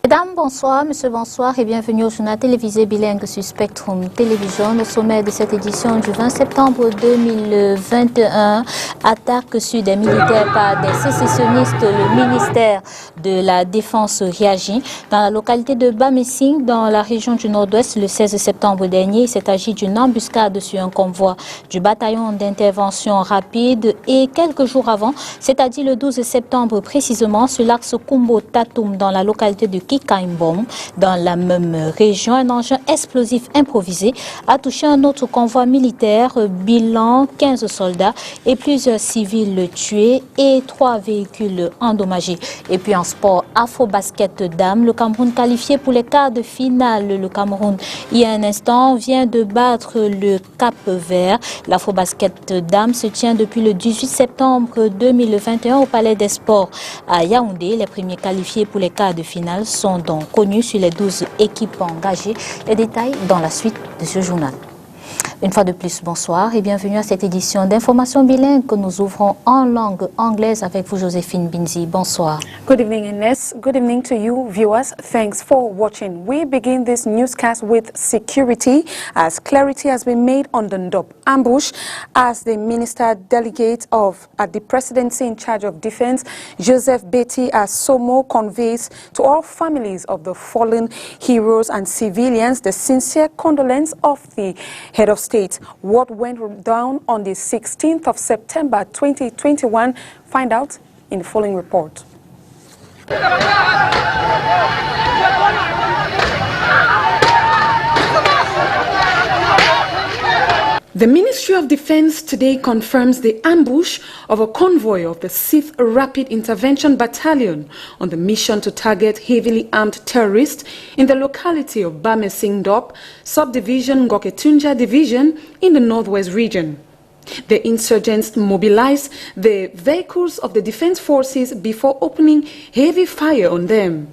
Mesdames, bonsoir, monsieur, bonsoir et bienvenue au journal télévisé bilingue sur Spectrum Télévision. Au sommet de cette édition du 20 septembre 2021, attaque sur des militaires par des sécessionnistes, le ministère de la Défense réagit. Dans la localité de Bamessing, dans la région du Nord-Ouest, le 16 septembre dernier, il s'est agi d'une embuscade sur un convoi du bataillon d'intervention rapide et quelques jours avant, c'est-à-dire le 12 septembre précisément, sur l'axe Kumbo-Tatoum dans la localité de Kikaimbom, dans la même région, un engin explosif improvisé a touché un autre convoi militaire, bilan 15 soldats et plusieurs civils tués et 3 véhicules endommagés. Et puis en sport, Afro-Basket Dames, le Cameroun qualifié pour les quarts de finale. Le Cameroun, il y a un instant, vient de battre le Cap-Vert. L'Afro-Basket Dames se tient depuis le 18 septembre 2021 au Palais des Sports à Yaoundé. Les premiers qualifiés pour les quarts de finale sont donc connus sur les 12 équipes engagées. Les détails dans la suite de ce journal. Une fois de plus, bonsoir et bienvenue à cette édition d'information bilingue que nous ouvrons en langue anglaise avec vous, Joséphine Binzi. Bonsoir. Good evening, Ines. Good evening to you, viewers. Thanks for watching. We begin this newscast with security as clarity has been made on the Ndop ambush as the Minister Delegate at the Presidency in charge of Defense, Joseph Betty Asomo, conveys to all families of the fallen heroes and civilians the sincere condolence of the head of state. What went down on the 16th of September 2021? Find out in the following report. The Ministry of Defense today confirms the ambush of a convoy of the 6th Rapid Intervention Battalion on the mission to target heavily armed terrorists in the locality of Bamessing Ndop, subdivision Ngoketunja Division in the Northwest region. The insurgents mobilized the vehicles of the defense forces before opening heavy fire on them.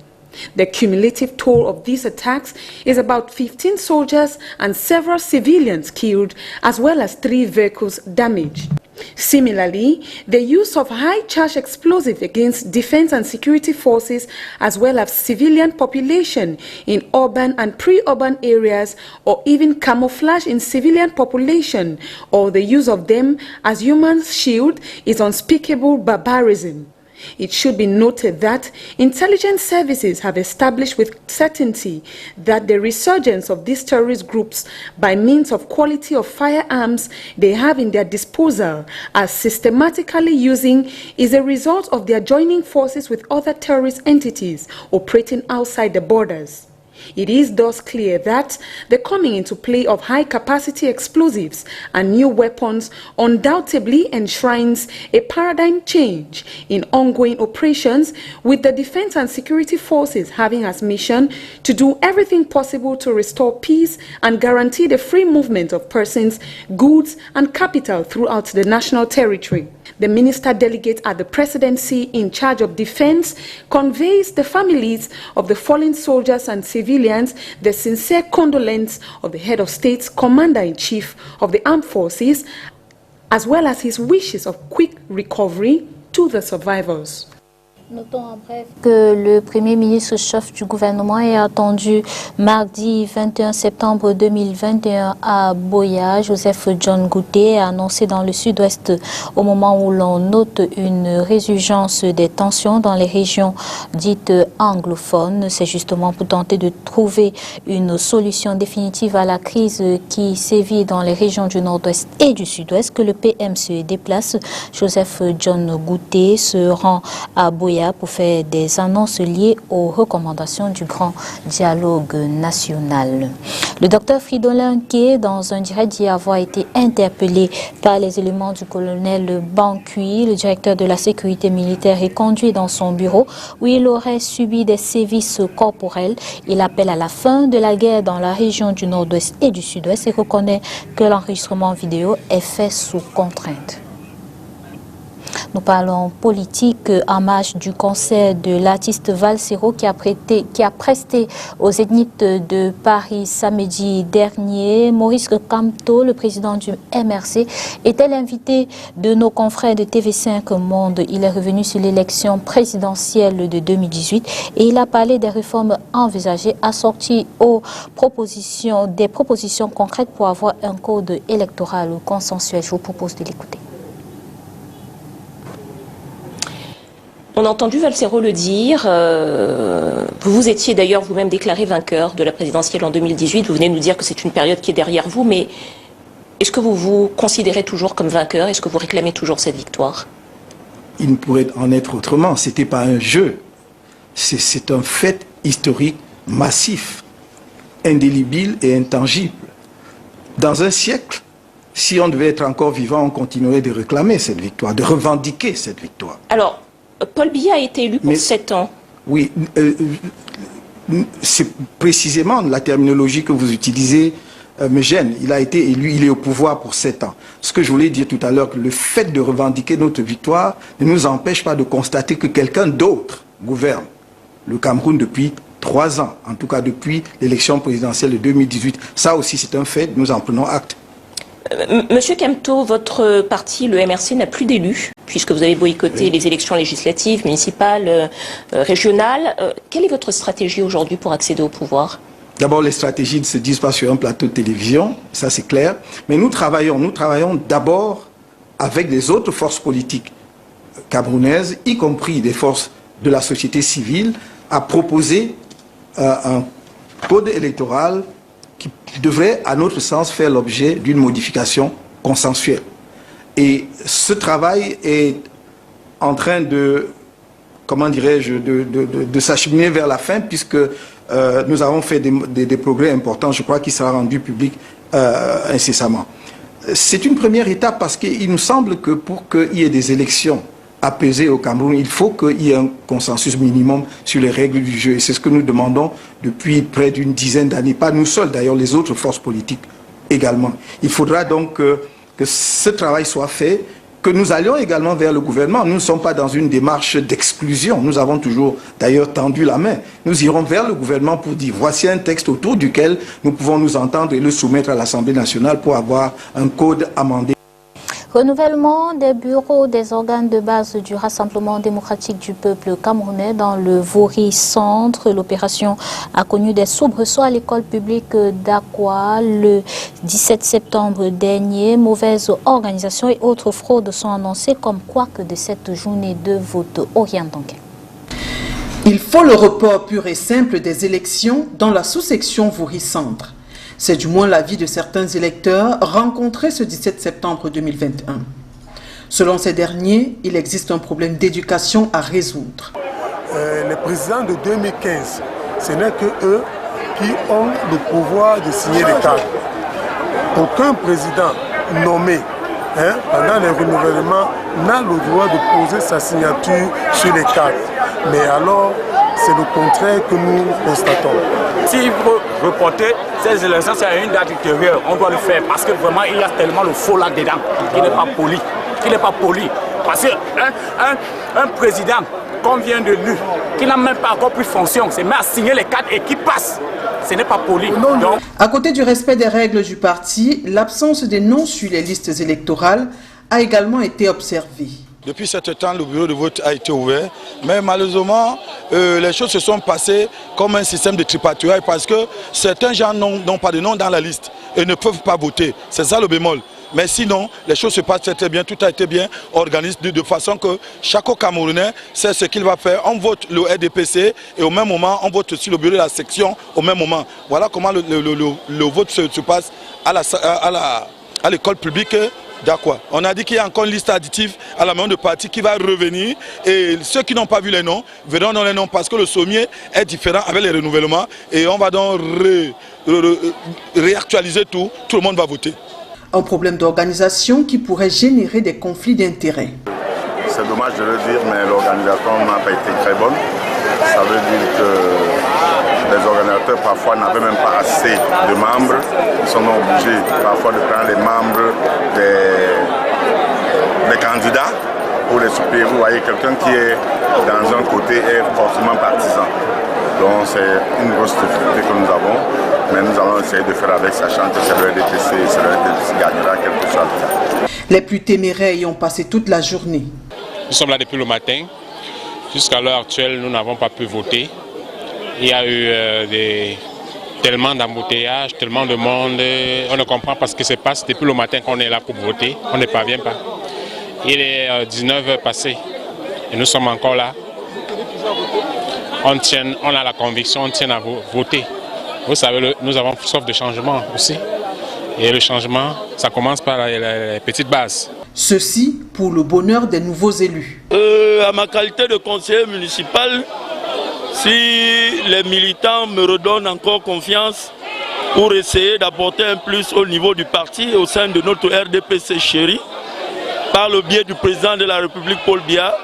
The cumulative toll of these attacks is about 15 soldiers and several civilians killed, as well as 3 vehicles damaged. Similarly, the use of high-charge explosives against defense and security forces as well as civilian population in urban and pre-urban areas, or even camouflage in civilian population, or the use of them as human shield, is unspeakable barbarism. It should be noted that intelligence services have established with certainty that the resurgence of these terrorist groups by means of quality of firearms they have in their disposal as systematically using is a result of their joining forces with other terrorist entities operating outside the borders. It is thus clear that the coming into play of high-capacity explosives and new weapons undoubtedly enshrines a paradigm change in ongoing operations, with the defense and security forces having as mission to do everything possible to restore peace and guarantee the free movement of persons, goods, and capital throughout the national territory. The Minister Delegate at the Presidency in charge of Defense conveys the families of the fallen soldiers and civilians the sincere condolence of the Head of State's Commander-in-Chief of the Armed Forces, as well as his wishes of quick recovery to the survivors. Notons en bref que le Premier ministre chef du gouvernement est attendu mardi 21 septembre 2021 à Boya. Joseph John Gouté a annoncé dans le sud-ouest au moment où l'on note une résurgence des tensions dans les régions dites anglophones. C'est justement pour tenter de trouver une solution définitive à la crise qui sévit dans les régions du nord-ouest et du sud-ouest que le PM se déplace. Joseph John Gouté se rend à Boya pour faire des annonces liées aux recommandations du Grand Dialogue National. Le docteur Fridolin Nké, dans un direct, dit avoir été interpellé par les éléments du colonel Bankui, le directeur de la sécurité militaire, est conduit dans son bureau où il aurait subi des sévices corporels. Il appelle à la fin de la guerre dans la région du nord-ouest et du sud-ouest et reconnaît que l'enregistrement vidéo est fait sous contrainte. Nous parlons politique en marge du concert de l'artiste Valsero qui a presté au Zénith de Paris samedi dernier. Maurice Kamto, le président du MRC, était l'invité de nos confrères de TV5 Monde. Il est revenu sur l'élection présidentielle de 2018 et il a parlé des réformes envisagées assorties des propositions concrètes pour avoir un code électoral consensuel. Je vous propose de l'écouter. On a entendu Valsero le dire, vous étiez d'ailleurs vous-même déclaré vainqueur de la présidentielle en 2018, vous venez nous dire que c'est une période qui est derrière vous, mais est-ce que vous vous considérez toujours comme vainqueur? Est-ce que vous réclamez toujours cette victoire? Il ne pourrait en être autrement, ce n'était pas un jeu, c'est un fait historique massif, indélébile et intangible. Dans un siècle, si on devait être encore vivant, on continuerait de réclamer cette victoire, de revendiquer cette victoire. Alors, Paul Biya a été élu pour 7 ans. Oui, c'est précisément la terminologie que vous utilisez me gêne. Il a été élu, il est au pouvoir pour 7 ans. Ce que je voulais dire tout à l'heure, que le fait de revendiquer notre victoire ne nous empêche pas de constater que quelqu'un d'autre gouverne le Cameroun depuis 3 ans, en tout cas depuis l'élection présidentielle de 2018. Ça aussi, c'est un fait, nous en prenons acte. Monsieur Kamto, votre parti, le MRC, n'a plus d'élus, puisque vous avez boycotté les élections législatives, municipales, régionales. Quelle est votre stratégie aujourd'hui pour accéder au pouvoir? D'abord, les stratégies ne se disent pas sur un plateau de télévision, ça c'est clair. Mais nous travaillons d'abord avec les autres forces politiques camerounaises, y compris des forces de la société civile, à proposer un code électoral qui devrait, à notre sens, faire l'objet d'une modification consensuelle. Et ce travail est en train de, comment dirais-je, de s'acheminer vers la fin, puisque nous avons fait des progrès importants. Je crois qu'il sera rendu public incessamment. C'est une première étape parce qu'il nous semble que pour qu'il y ait des élections apaisées au Cameroun, il faut qu'il y ait un consensus minimum sur les règles du jeu. Et c'est ce que nous demandons depuis près d'une dizaine d'années. Pas nous seuls, d'ailleurs, les autres forces politiques également. Il faudra donc que ce travail soit fait, que nous allions également vers le gouvernement. Nous ne sommes pas dans une démarche d'exclusion. Nous avons toujours d'ailleurs tendu la main. Nous irons vers le gouvernement pour dire voici un texte autour duquel nous pouvons nous entendre et le soumettre à l'Assemblée nationale pour avoir un code amendé. Renouvellement des bureaux des organes de base du Rassemblement démocratique du peuple camerounais dans le Vori Centre. L'opération a connu des soubresauts à l'école publique d'Akwa le 17 septembre dernier. Mauvaise organisation et autres fraudes sont annoncées comme couac de cette journée de vote. Orient Donguin. Il faut le report pur et simple des élections dans la sous-section Vori Centre. C'est du moins l'avis de certains électeurs rencontrés ce 17 septembre 2021. Selon ces derniers, il existe un problème d'éducation à résoudre. Les présidents de 2015, ce n'est que eux qui ont le pouvoir de signer les cartes. Aucun président nommé pendant les renouvellements n'a le droit de poser sa signature sur les cartes. Mais alors, c'est le contraire que nous constatons. S'il faut reporter ces élections, c'est une date ultérieure. On doit le faire parce que vraiment, il y a tellement le faux là-dedans qui n'est pas poli. Parce qu'un président qu'on vient de lui, qui n'a même pas encore pris fonction, c'est même à signer les cartes et qui passe. Ce n'est pas poli. Donc... À côté du respect des règles du parti, l'absence des noms sur les listes électorales a également été observée. Depuis ce temps, le bureau de vote a été ouvert, mais malheureusement, les choses se sont passées comme un système de tripatouillage parce que certains gens n'ont pas de nom dans la liste et ne peuvent pas voter. C'est ça le bémol. Mais sinon, les choses se passent très bien, tout a été bien organisé de façon que chaque Camerounais sait ce qu'il va faire. On vote le RDPC et au même moment, on vote aussi le bureau de la section au même moment. Voilà comment le vote se passe à l'école publique. D'accord. On a dit qu'il y a encore une liste additive à la main de parti qui va revenir et ceux qui n'ont pas vu les noms verront dans les noms parce que le sommier est différent avec les renouvellements et on va donc réactualiser tout le monde va voter. Un problème d'organisation qui pourrait générer des conflits d'intérêts. C'est dommage de le dire, mais l'organisation n'a pas été très bonne. Ça veut dire que les organisateurs parfois n'avaient même pas assez de membres. Ils sont obligés parfois de prendre les membres des candidats pour les supplier. Vous voyez, quelqu'un qui est dans un côté est forcément partisan. Donc c'est une grosse difficulté que nous avons, mais nous allons essayer de faire avec, sachant que c'est le RDPC et c'est le RDPC qui gagnera quelque chose. Les plus téméraires y ont passé toute la journée. Nous sommes là depuis le matin. Jusqu'à l'heure actuelle, nous n'avons pas pu voter. Il y a eu tellement d'embouteillages, tellement de monde. On ne comprend pas ce qui se passe. Depuis le matin qu'on est là pour voter, on ne parvient pas. Il est 19h passé et nous sommes encore là. On a la conviction, on tient à voter. Vous savez, nous avons soif de changement aussi. Et le changement, ça commence par les petites bases. Ceci pour le bonheur des nouveaux élus. À ma qualité de conseiller municipal, si les militants me redonnent encore confiance pour essayer d'apporter un plus au niveau du parti et au sein de notre RDPC chéri, par le biais du président de la République Paul Biya,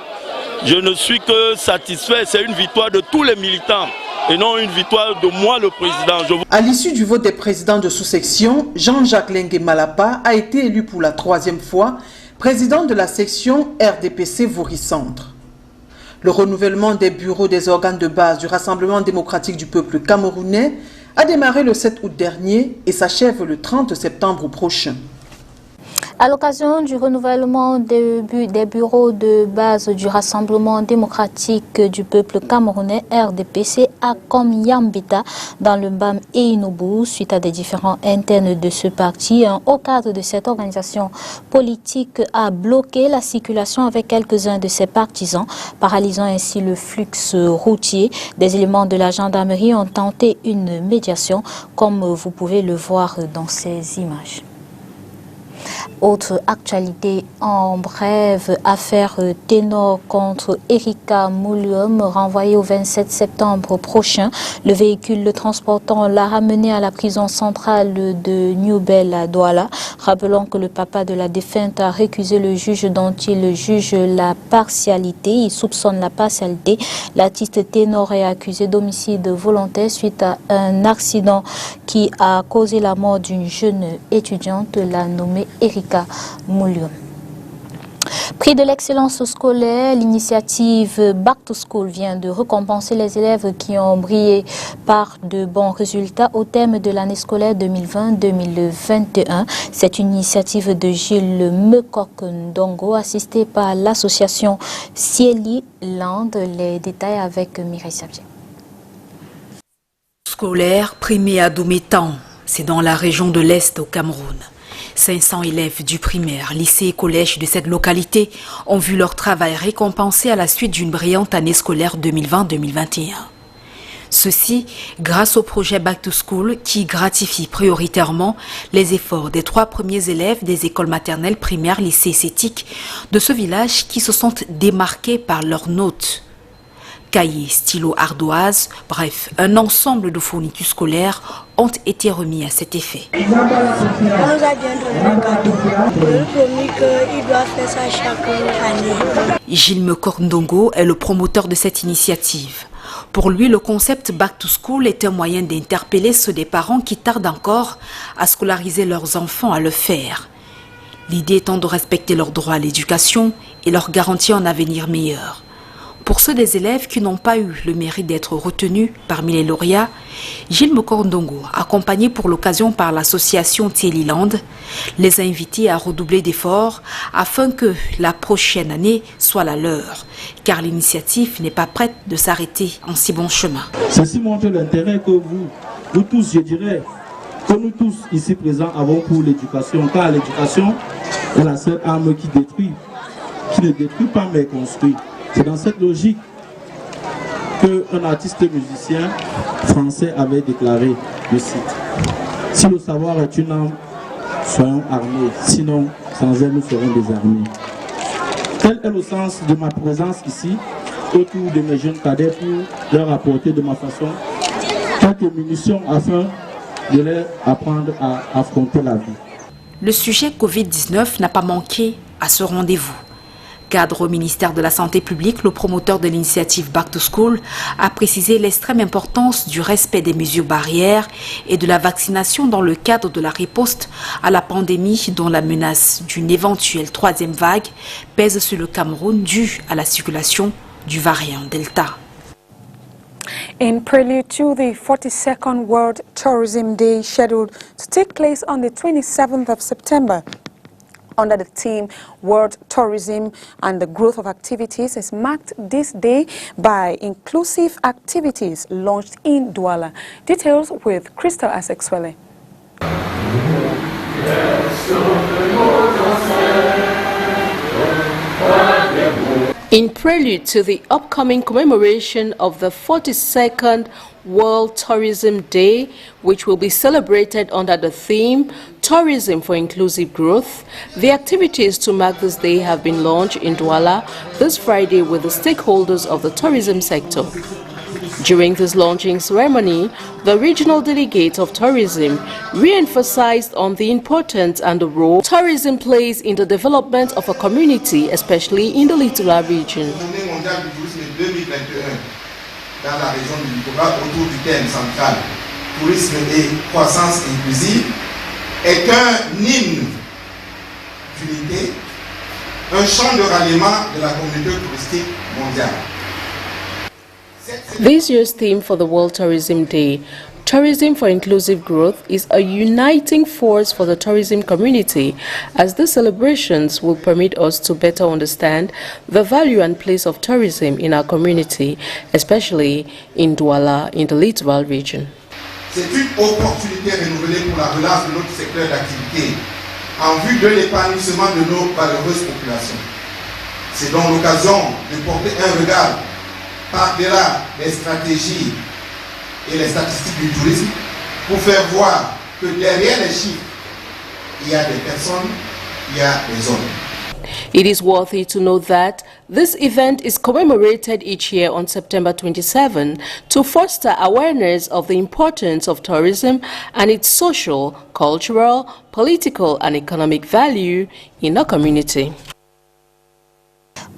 je ne suis que satisfait. C'est une victoire de tous les militants et non une victoire de moi, le président. À l'issue du vote des présidents de sous-section, Jean-Jacques Lengue Malapa a été élu pour la 3e fois président de la section RDPC Vouri-Centre. Le renouvellement des bureaux des organes de base du Rassemblement démocratique du peuple camerounais a démarré le 7 août dernier et s'achève le 30 septembre prochain. À l'occasion du renouvellement des bureaux de base du Rassemblement démocratique du peuple camerounais RDPC à Kom-Yambita dans le BAM et Inoubou, suite à des différends internes de ce parti, un haut cadre de cette organisation politique a bloqué la circulation avec quelques-uns de ses partisans, paralysant ainsi le flux routier. Des éléments de la gendarmerie ont tenté une médiation, comme vous pouvez le voir dans ces images. Autre actualité en bref, affaire Ténor contre Erika Moulium renvoyée au 27 septembre prochain. Le véhicule le transportant l'a ramené à la prison centrale de New-Bel à Douala. Rappelons que le papa de la défunte a récusé le juge dont il juge la partialité. Il soupçonne la partialité. L'artiste Ténor est accusé d'homicide volontaire suite à un accident qui a causé la mort d'une jeune étudiante, la nommée Erika Moulium. Prix de l'excellence scolaire, l'initiative Back to School vient de récompenser les élèves qui ont brillé par de bons résultats au thème de l'année scolaire 2020-2021. C'est une initiative de Gilles Mekok-Ndongo assistée par l'association Cieli Land. Les détails avec Mireille Sabien. Scolaire primé à Doumétan, c'est dans la région de l'Est au Cameroun. 500 élèves du primaire, lycée et collège de cette localité ont vu leur travail récompensé à la suite d'une brillante année scolaire 2020-2021. Ceci grâce au projet Back to School qui gratifie prioritairement les efforts des 3 premiers élèves des écoles maternelles, primaires, lycées et cétiques de ce village qui se sont démarqués par leurs notes. Cahiers, stylos, ardoises, bref, un ensemble de fournitures scolaires ont été remis à cet effet. On nous a bien donné un cadeau. On nous a promis qu'il doit faire ça chaque année. Gilles Mekok-Ndongo est le promoteur de cette initiative. Pour lui, le concept Back to School est un moyen d'interpeller ceux des parents qui tardent encore à scolariser leurs enfants à le faire. L'idée étant de respecter leurs droits à l'éducation et leur garantir un avenir meilleur. Pour ceux des élèves qui n'ont pas eu le mérite d'être retenus parmi les lauréats, Gilles Mekok-Ndongo, accompagné pour l'occasion par l'association Téliland, les a invités à redoubler d'efforts afin que la prochaine année soit la leur, car l'initiative n'est pas prête de s'arrêter en si bon chemin. Ceci montre l'intérêt que vous tous, je dirais, que nous tous ici présents avons pour l'éducation, car l'éducation est la seule arme qui ne détruit pas mais construit. C'est dans cette logique qu'un artiste musicien français avait déclaré, je cite, « Si le savoir est une arme, soyons armés, sinon sans elle nous serons désarmés. » Tel est le sens de ma présence ici, autour de mes jeunes cadets pour leur apporter de ma façon quelques munitions afin de leur apprendre à affronter la vie. Le sujet Covid-19 n'a pas manqué à ce rendez-vous. Cadre au ministère de la Santé publique, le promoteur de l'initiative Back to School a précisé l'extrême importance du respect des mesures barrières et de la vaccination dans le cadre de la riposte à la pandémie dont la menace d'une éventuelle troisième vague pèse sur le Cameroun due à la circulation du variant Delta. In prelude to the 42nd World Tourism Day scheduled to take place on the 27th of September, under the theme World Tourism and the Growth of Activities is marked this day by inclusive activities launched in Douala. Details with Crystal Asexwele. In prelude to the upcoming commemoration of the 42nd World Tourism Day, which will be celebrated under the theme Tourism for Inclusive Growth, the activities to mark this day have been launched in Douala this Friday with the stakeholders of the tourism sector. During this launching ceremony, the regional delegate of tourism re-emphasized on the importance and the role tourism plays in the development of a community, especially in the Littoral region. Dans la région du littoral, autour du thème central, tourisme et croissance inclusive, est un hymne d'unité, un chant de ralliement de la communauté touristique mondiale. This year's theme for the World Tourism Day, Tourism for Inclusive Growth, is a uniting force for the tourism community, as the celebrations will permit us to better understand the value and place of tourism in our community, especially in Douala, in the Littoral region. C'est une opportunité renouvelée pour la relance de notre secteur d'activité en vue de l'épanouissement de nos valeureuses populations. C'est donc l'occasion de porter un regard par-delà les stratégies et les statistiques du tourisme pour faire voir que derrière les chiffres, il y a des personnes, il y a des hommes. It is worthy to note that this event is commemorated each year on September 27 to foster awareness of the importance of tourism and its social, cultural, political and economic value in our community.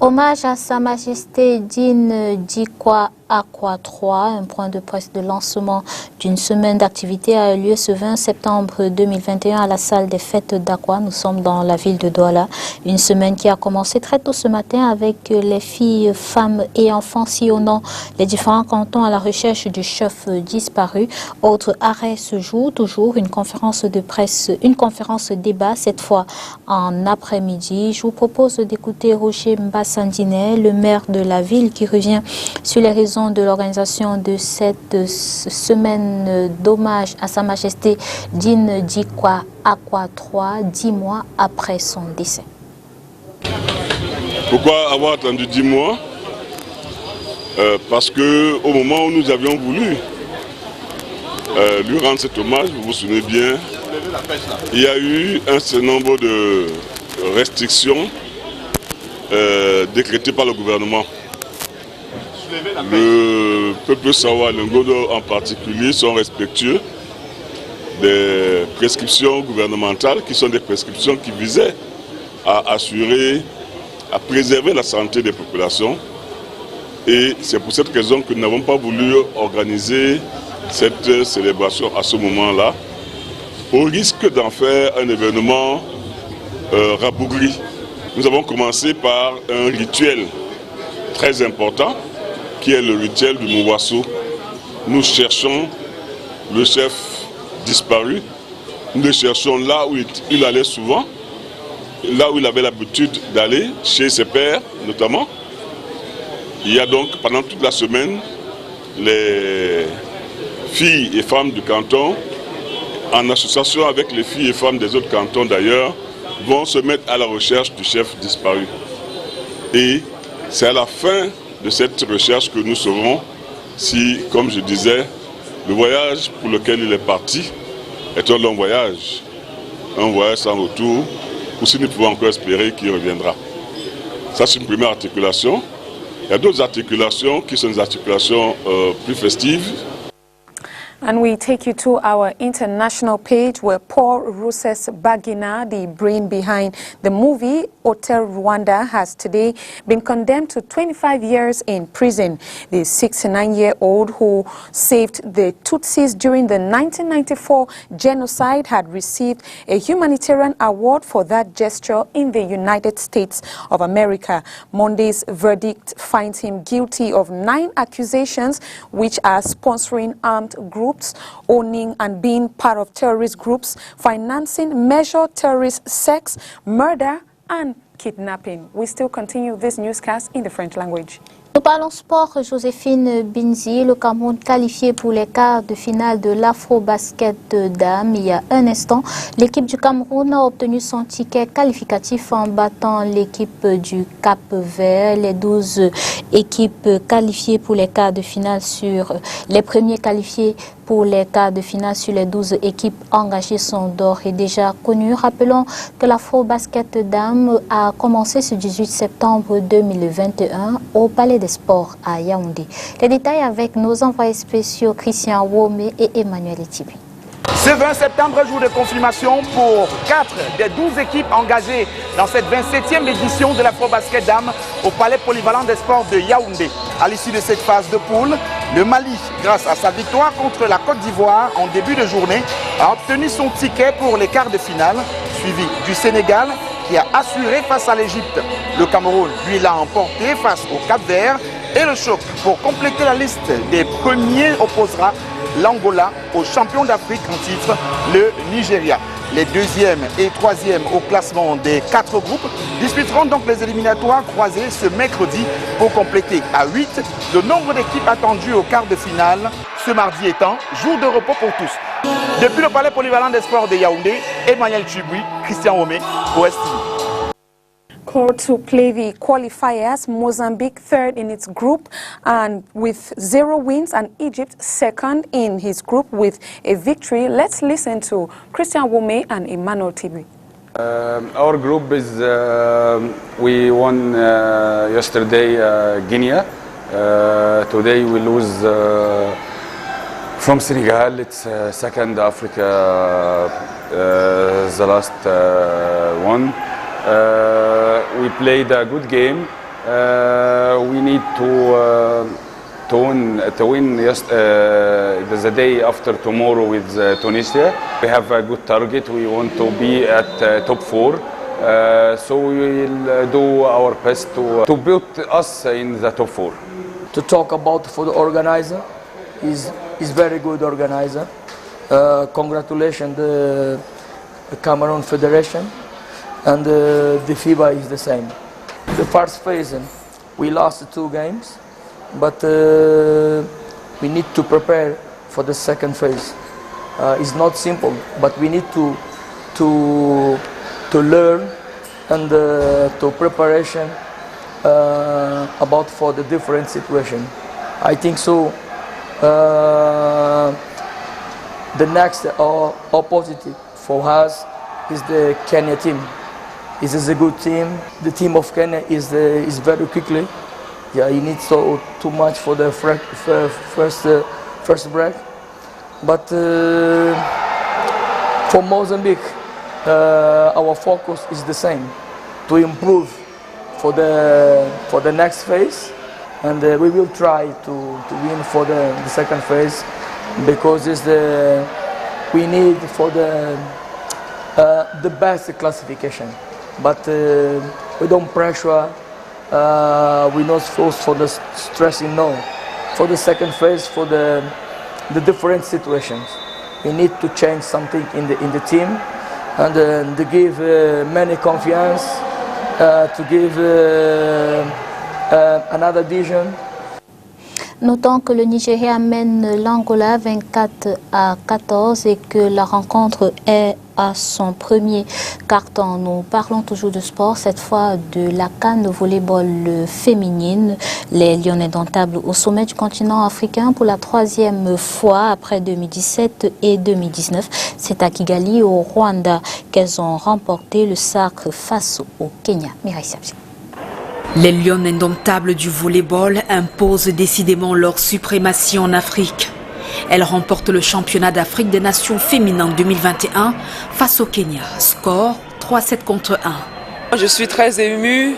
Hommage à Sa Majesté Dine Dikwa Akwa 3, un point de presse de lancement d'une semaine d'activité a eu lieu ce 20 septembre 2021 à la salle des fêtes d'Akwa. Nous sommes dans la ville de Douala. Une semaine qui a commencé très tôt ce matin avec les filles, femmes et enfants sillonnant les différents cantons à la recherche du chef disparu. Autre arrêt ce jour, toujours une conférence de presse, une conférence débat, cette fois en après-midi. Je vous propose d'écouter Roger Mbassandine, le maire de la ville, qui revient sur les raisons de l'organisation de cette semaine d'hommage à Sa Majesté Dine Dikwa Akwa 3, 10 mois après son décès. Pourquoi avoir attendu 10 mois? Parce qu'au moment où nous avions voulu lui rendre cet hommage, vous vous souvenez bien, il y a eu un certain nombre de restrictions décrétées par le gouvernement. Le peuple Sawa Lengodo en particulier sont respectueux des prescriptions gouvernementales qui sont des prescriptions qui visaient à assurer, à préserver la santé des populations. Et c'est pour cette raison que nous n'avons pas voulu organiser cette célébration à ce moment-là, au risque d'en faire un événement rabougri. Nous avons commencé par un rituel très important, qui est le rituel du Mouwasso. Nous cherchons le chef disparu, nous le cherchons là où il allait souvent, là où il avait l'habitude d'aller, chez ses pères notamment. Il y a donc pendant toute la semaine, les filles et femmes du canton, en association avec les filles et femmes des autres cantons d'ailleurs, vont se mettre à la recherche du chef disparu. Et c'est à la fin de cette recherche que nous saurons si, comme je disais, le voyage pour lequel il est parti est un long voyage, un voyage sans retour, ou si nous pouvons encore espérer qu'il reviendra. Ça, c'est une première articulation. Il y a d'autres articulations qui sont des articulations plus festives. And we take you to our international page where Paul Rusesabagina, the brain behind the movie Hotel Rwanda, has today been condemned to 25 years in prison. The 69-year-old who saved the Tutsis during the 1994 genocide had received a humanitarian award for that gesture in the United States of America. Monday's verdict finds him guilty of 9 accusations, which are sponsoring armed groups, owning and being part of terrorist groups, financing major terrorist sects, murder and kidnapping. We still continue this newscast in the French language. Nous parlons sport. Joséphine Binzi, le Cameroun qualifié pour les quarts de finale de l'Afro-Basket Dames. Il y a un instant, l'équipe du Cameroun a obtenu son ticket qualificatif en battant l'équipe du Cap-Vert. Les 12 équipes qualifiées pour les quarts de finale sur les premiers qualifiés pour les quarts de finale sur les 12 équipes engagées sont d'ores et déjà connues. Rappelons que l'Afro-Basket Dames a commencé ce 18 septembre 2021 au Palais des Sports à Yaoundé. Les détails avec nos envoyés spéciaux Christian Womé et Emmanuel Etibi. Ce 20 septembre, jour de confirmation pour 4 des 12 équipes engagées dans cette 27e édition de l'Afro-Basket Dames au Palais Polyvalent des Sports de Yaoundé. À l'issue de cette phase de poule, le Mali, grâce à sa victoire contre la Côte d'Ivoire en début de journée, a obtenu son ticket pour les quarts de finale, suivi du Sénégal qui a assuré face à l'Égypte. Le Cameroun, lui, l'a emporté face au Cap-Vert et le choc pour compléter la liste des premiers opposera l'Angola au champion d'Afrique en titre, le Nigeria. Les 2e et 3e au classement des 4 groupes disputeront donc les éliminatoires croisés ce mercredi pour compléter à 8 le nombre d'équipes attendues au quart de finale, ce mardi étant jour de repos pour tous. Depuis le Palais Polyvalent des Sports de Yaoundé, Emmanuel Tubui, Christian Womé, OSTV. Called to play the qualifiers, Mozambique third in its group and with 0 wins, and Egypt second in his group with a victory. Let's listen to Christian Womé and Emmanuel Tibi. Our group is, we won yesterday Guinea. Today we lose from Senegal. It's second Africa, the last one. We played a good game. We need to win the day after tomorrow with Tunisia. We have a good target. We want to be at top 4. So we will do our best to put us in the top 4. To talk about for the organizer, is very good organizer. Congratulations the Cameroon Federation. And the FIBA is the same. The first phase, we lost 2 games, but we need to prepare for the second phase. It's not simple, but we need to learn and to preparation about for the different situation. I think so. The next opposite for us is the Kenya team. It is a good team. The team of Kenya is very quickly. Yeah, you need too much for the first break. But for Mozambique, our focus is the same: to improve for the next phase, and we will try to win for the second phase, because it's we need for the best classification. But we don't pressure, we not force for the stressing, no. For the second phase, for the different situations, we need to change something in the team, and to give many confidence, to give another vision. Notons que le Nigeria mène l'Angola 24-14 et que la rencontre est à son premier carton. Nous parlons toujours de sport, cette fois de la CAN de volleyball féminine. Les Lions indomptables au sommet du continent africain pour la 3e fois après 2017 et 2019. C'est à Kigali, au Rwanda, qu'elles ont remporté le sacre face au Kenya. Mireille Sabzi. Les Lions indomptables du volleyball imposent décidément leur suprématie en Afrique. Elle remporte le championnat d'Afrique des Nations féminin 2021 face au Kenya. Score 3-7 contre 1. Je suis très émue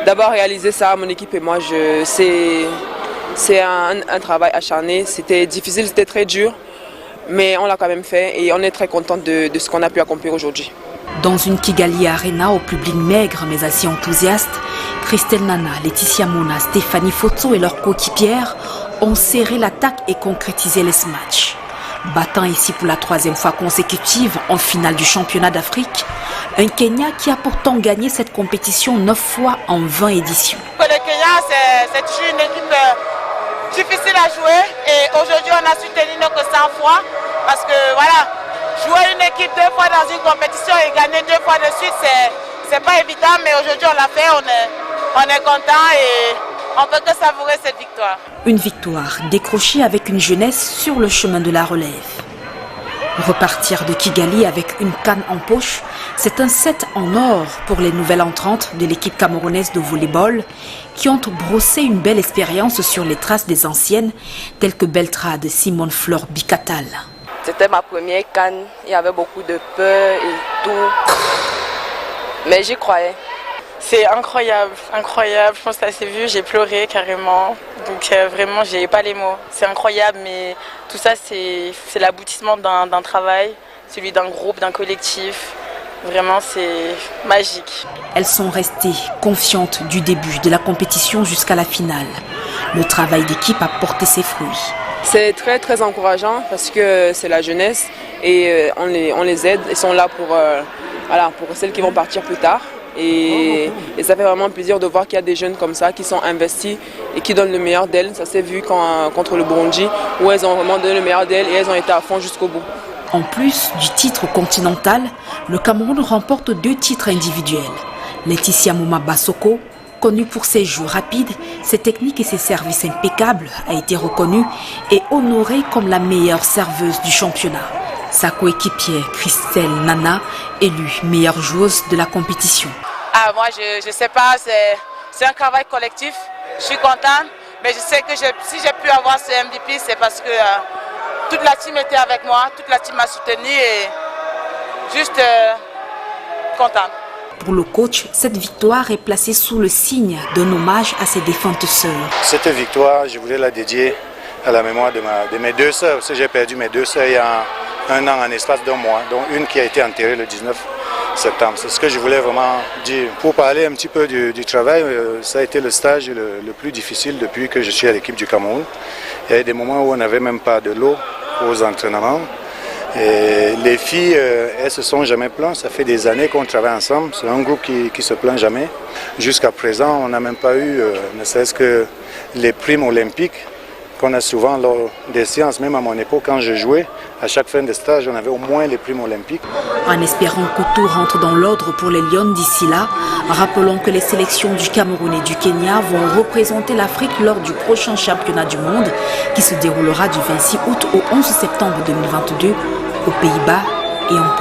d'avoir réalisé ça à mon équipe et moi. C'est un travail acharné. C'était difficile, c'était très dur, mais on l'a quand même fait et on est très content de ce qu'on a pu accomplir aujourd'hui. Dans une Kigali Arena au public maigre mais assez enthousiaste, Christelle Nana, Laetitia Mona, Stéphanie Foto et leurs coéquipières ont serré l'attaque et concrétisé les matchs. Battant ici pour la 3e fois consécutive en finale du championnat d'Afrique, un Kenya qui a pourtant gagné cette compétition 9 fois en 20 éditions. Le Kenya, c'est toujours une équipe difficile à jouer et aujourd'hui on a su tenir que 100 fois parce que voilà, jouer une équipe 2 fois dans une compétition et gagner 2 fois de suite, c'est pas évident, mais aujourd'hui on l'a fait, on est content et on peut que savourer cette victoire. Une victoire décrochée avec une jeunesse sur le chemin de la relève. Repartir de Kigali avec une canne en poche, c'est un set en or pour les nouvelles entrantes de l'équipe camerounaise de volleyball qui ont brossé une belle expérience sur les traces des anciennes telles que Beltrade, Simone Flore Bikatal. C'était ma première canne, il y avait beaucoup de peur et tout, mais j'y croyais. C'est incroyable, incroyable, je pense que ça s'est vu, j'ai pleuré carrément, donc vraiment j'ai pas les mots. C'est incroyable, mais tout ça c'est l'aboutissement d'un travail, celui d'un groupe, d'un collectif, vraiment c'est magique. Elles sont restées confiantes du début de la compétition jusqu'à la finale. Le travail d'équipe a porté ses fruits. C'est très très encourageant parce que c'est la jeunesse et on les aide, ils sont là pour celles qui vont partir plus tard. Et ça fait vraiment plaisir de voir qu'il y a des jeunes comme ça qui sont investis et qui donnent le meilleur d'elles. Ça s'est vu contre le Burundi où elles ont vraiment donné le meilleur d'elles et elles ont été à fond jusqu'au bout. En plus du titre continental, le Cameroun remporte 2 titres individuels. Laetitia Moma Bassoko, connue pour ses jeux rapides, ses techniques et ses services impeccables, a été reconnue et honorée comme la meilleure serveuse du championnat. Sa coéquipière Christelle Nana, élue meilleure joueuse de la compétition. Moi je sais pas, c'est un travail collectif, je suis contente, mais je sais que si j'ai pu avoir ce MVP, c'est parce que toute la team était avec moi, toute la team m'a soutenue et juste contente. Pour le coach, cette victoire est placée sous le signe d'un hommage à ses défuntes sœurs. Cette victoire, je voulais la dédier à la mémoire de mes 2 sœurs, parce que j'ai perdu mes 2 sœurs il y a 1 an en espace d'1 mois, dont une qui a été enterrée le 19 septembre. C'est ce que je voulais vraiment dire. Pour parler un petit peu du travail, ça a été le stage le plus difficile depuis que je suis à l'équipe du Cameroun. Il y a eu des moments où on n'avait même pas de l'eau aux entraînements. Et les filles, elles se sont jamais plaintes. Ça fait des années qu'on travaille ensemble. C'est un groupe qui se plaint jamais. Jusqu'à présent, on n'a même pas eu, ne serait-ce que les primes olympiques qu'on a souvent lors des séances, même à mon époque quand je jouais, à chaque fin de stage, on avait au moins les primes olympiques. En espérant que tout rentre dans l'ordre pour les Lions d'ici là, rappelons que les sélections du Cameroun et du Kenya vont représenter l'Afrique lors du prochain championnat du monde qui se déroulera du 26 août au 11 septembre 2022 aux Pays-Bas et en Pologne.